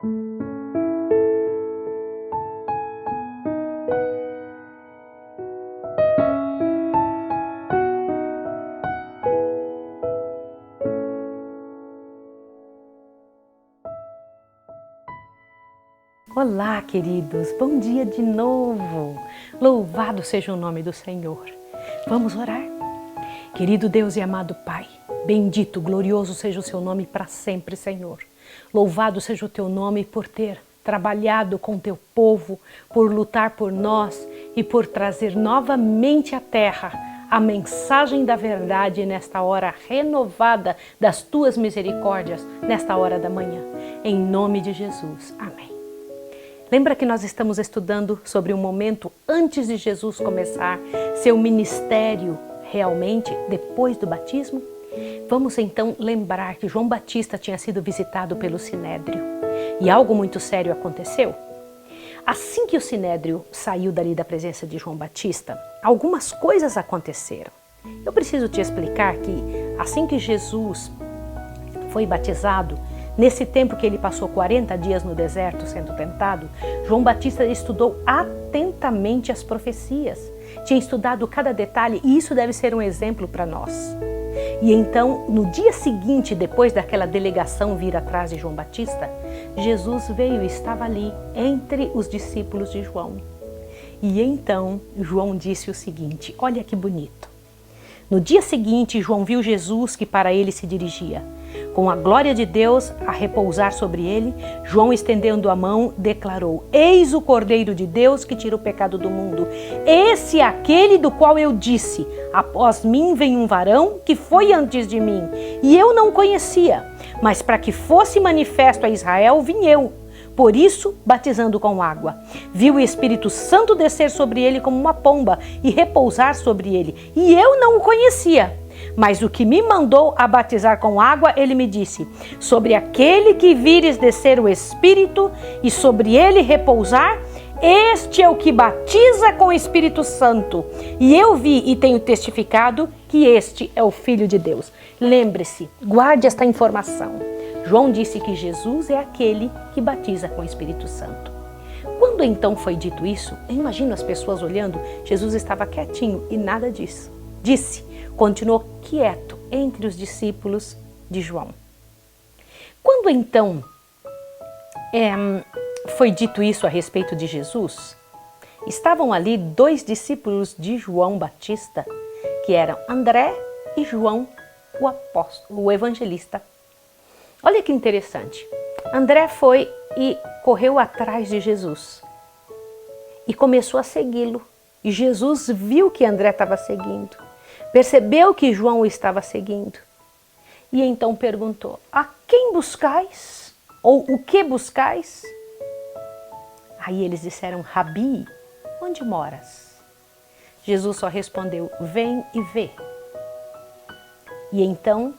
Olá, queridos, bom dia de novo. Louvado seja o nome do Senhor. Vamos orar? Querido Deus e amado Pai, bendito, glorioso seja o seu nome para sempre, Senhor. Louvado seja o teu nome por ter trabalhado com teu povo, por lutar por nós e por trazer novamente à terra a mensagem da verdade nesta hora renovada das tuas misericórdias, nesta hora da manhã. Em nome de Jesus. Amém. Lembra que nós estamos estudando sobre um momento antes de Jesus começar seu ministério realmente depois do batismo? Vamos então lembrar que João Batista tinha sido visitado pelo Sinédrio e algo muito sério aconteceu. Assim que o Sinédrio saiu dali da presença de João Batista, algumas coisas aconteceram. Eu preciso te explicar que assim que Jesus foi batizado, nesse tempo que ele passou 40 dias no deserto sendo tentado, João Batista estudou atentamente as profecias. Tinha estudado cada detalhe e isso deve ser um exemplo para nós. E então, no dia seguinte, depois daquela delegação vir atrás de João Batista, Jesus veio e estava ali entre os discípulos de João. E então, João disse o seguinte, olha que bonito. No dia seguinte, João viu Jesus que para ele se dirigia. Com a glória de Deus a repousar sobre ele, João, estendendo a mão, declarou: Eis o Cordeiro de Deus que tira o pecado do mundo. Esse é aquele do qual eu disse: após mim vem um varão que foi antes de mim, e eu não conhecia, mas para que fosse manifesto a Israel, vim eu. Por isso, batizando com água. Vi o Espírito Santo descer sobre ele como uma pomba e repousar sobre ele. E eu não o conhecia. Mas o que me mandou a batizar com água, ele me disse: sobre aquele que vires descer o Espírito e sobre ele repousar, este é o que batiza com o Espírito Santo. E eu vi e tenho testificado que este é o Filho de Deus. Lembre-se, guarde esta informação. João disse que Jesus é aquele que batiza com o Espírito Santo. Quando então foi dito isso, eu imagino as pessoas olhando, Jesus estava quietinho e nada disso. Continuou quieto entre os discípulos de João. Quando então foi dito isso a respeito de Jesus, estavam ali dois discípulos de João Batista, que eram André e João, o apóstolo, o evangelista. Olha que interessante. André foi e correu atrás de Jesus e começou a segui-lo. E Jesus viu que André estava seguindo, percebeu que João o estava seguindo e então perguntou: a quem buscais? Ou o que buscais? Aí eles disseram: Rabi, onde moras? Jesus só respondeu: vem e vê. E então,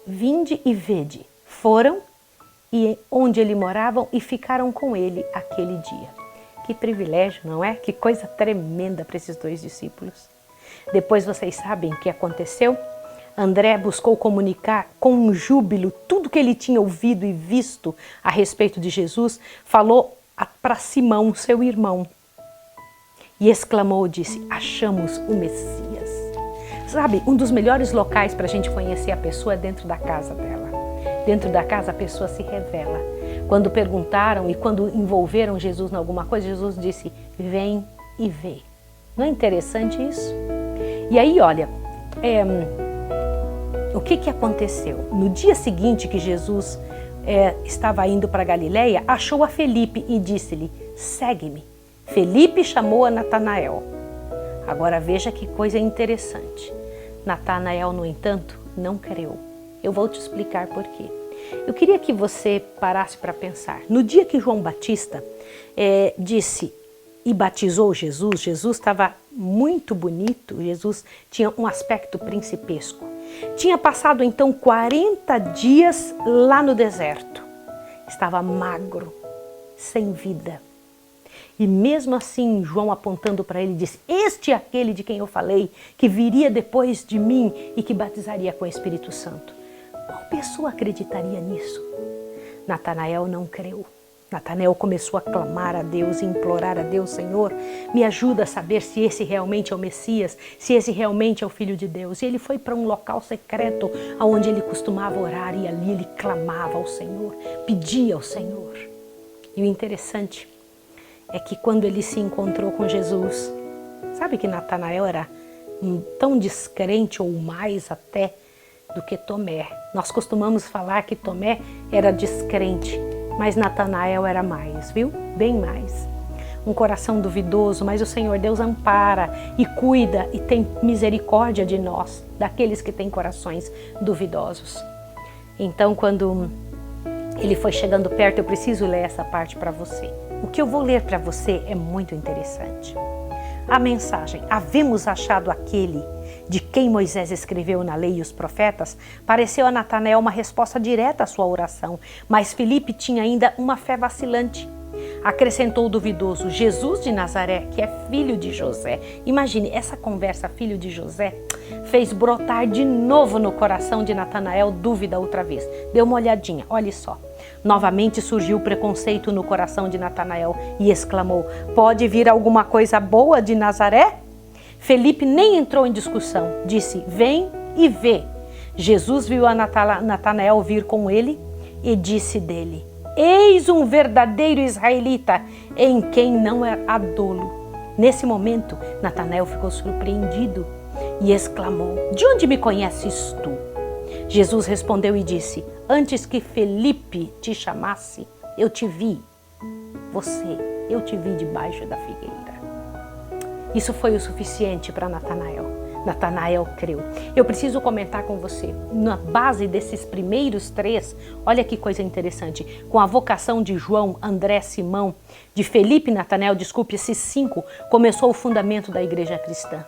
vinde e vede. Foram e onde ele moravam e ficaram com ele aquele dia. Que privilégio, não é? Que coisa tremenda para esses dois discípulos. Depois vocês sabem o que aconteceu? André buscou comunicar com júbilo tudo que ele tinha ouvido e visto a respeito de Jesus, falou para Simão, seu irmão, e exclamou, disse: achamos o Messias. Sabe, um dos melhores locais para a gente conhecer a pessoa é dentro da casa dela. Dentro da casa a pessoa se revela. Quando perguntaram e quando envolveram Jesus em alguma coisa, Jesus disse: vem e vê. Não é interessante isso? E aí, olha, o que aconteceu? No dia seguinte que Jesus estava indo para Galileia, achou a Felipe e disse-lhe: segue-me. Felipe chamou a Natanael. Agora veja que coisa interessante. Natanael, no entanto, não creu. Eu vou te explicar por quê. Eu queria que você parasse para pensar. No dia que João Batista disse e batizou Jesus, Jesus estava muito bonito, Jesus tinha um aspecto principesco. Tinha passado então 40 dias lá no deserto. Estava magro, sem vida. E mesmo assim, João apontando para ele disse: este é aquele de quem eu falei, que viria depois de mim e que batizaria com o Espírito Santo. Qual pessoa acreditaria nisso? Natanael não creu. Natanael começou a clamar a Deus e implorar a Deus: Senhor, me ajuda a saber se esse realmente é o Messias, se esse realmente é o Filho de Deus. E ele foi para um local secreto, onde ele costumava orar, e ali ele clamava ao Senhor, pedia ao Senhor. E o interessante é que quando ele se encontrou com Jesus, sabe que Natanael era tão descrente, ou mais até, do que Tomé. Nós costumamos falar que Tomé era descrente, mas Natanael era mais, viu? Bem mais. Um coração duvidoso, mas o Senhor Deus ampara e cuida e tem misericórdia de nós, daqueles que têm corações duvidosos. Então, quando ele foi chegando perto, eu preciso ler essa parte para você. O que eu vou ler para você é muito interessante. A mensagem: havemos achado aquele de quem Moisés escreveu na lei e os profetas, pareceu a Natanael uma resposta direta à sua oração, mas Filipe tinha ainda uma fé vacilante. Acrescentou o duvidoso: Jesus de Nazaré, que é filho de José. Imagine, essa conversa, filho de José, fez brotar de novo no coração de Natanael dúvida outra vez. Dê uma olhadinha, olhe só. Novamente surgiu o preconceito no coração de Natanael e exclamou: pode vir alguma coisa boa de Nazaré? Felipe nem entrou em discussão, disse: vem e vê. Jesus viu a Natanael vir com ele e disse dele: eis um verdadeiro israelita, em quem não há dolo. Nesse momento, Natanael ficou surpreendido e exclamou: de onde me conheces tu? Jesus respondeu e disse: antes que Felipe te chamasse, eu te vi. Eu te vi debaixo da figueira. Isso foi o suficiente para Natanael. Natanael creu. Eu preciso comentar com você, na base desses primeiros 3, olha que coisa interessante, com a vocação de João, André, Simão, de Felipe e Natanael, esses 5, começou o fundamento da igreja cristã.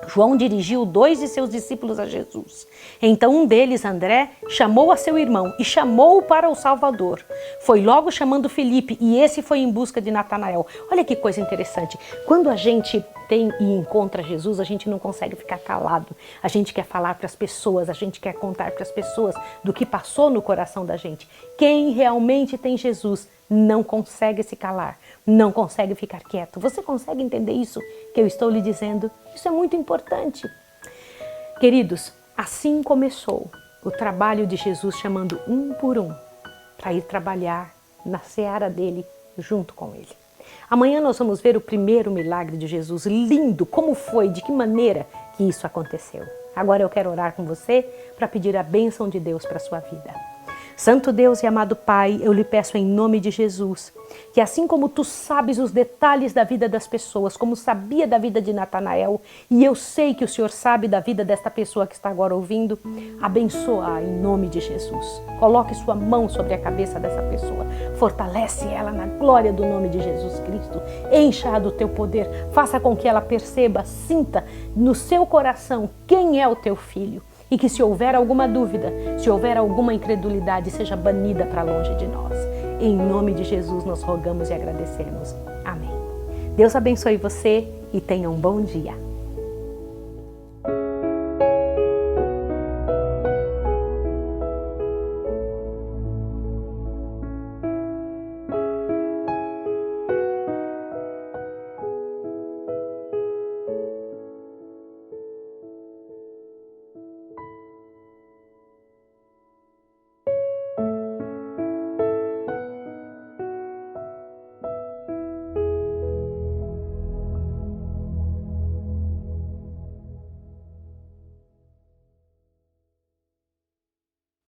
João dirigiu 2 de seus discípulos a Jesus. Então um deles, André, chamou a seu irmão e chamou-o para o Salvador. Foi logo chamando Felipe e esse foi em busca de Natanael. Olha que coisa interessante. Quando a gente tem e encontra Jesus, a gente não consegue ficar calado. A gente quer falar para as pessoas, a gente quer contar para as pessoas do que passou no coração da gente. Quem realmente tem Jesus não consegue se calar, não consegue ficar quieto. Você consegue entender isso que eu estou lhe dizendo? Isso é muito importante. Queridos, assim começou o trabalho de Jesus, chamando um por um para ir trabalhar na seara dele junto com ele. Amanhã nós vamos ver o primeiro milagre de Jesus. Lindo! Como foi? De que maneira que isso aconteceu? Agora eu quero orar com você para pedir a bênção de Deus para a sua vida. Santo Deus e amado Pai, eu lhe peço em nome de Jesus, que assim como tu sabes os detalhes da vida das pessoas, como sabia da vida de Natanael, e eu sei que o Senhor sabe da vida desta pessoa que está agora ouvindo, abençoa em nome de Jesus. Coloque sua mão sobre a cabeça dessa pessoa, fortalece ela na glória do nome de Jesus Cristo, encha-a do teu poder, faça com que ela perceba, sinta no seu coração quem é o teu filho. E que se houver alguma dúvida, se houver alguma incredulidade, seja banida para longe de nós. Em nome de Jesus nós rogamos e agradecemos. Amém. Deus abençoe você e tenha um bom dia.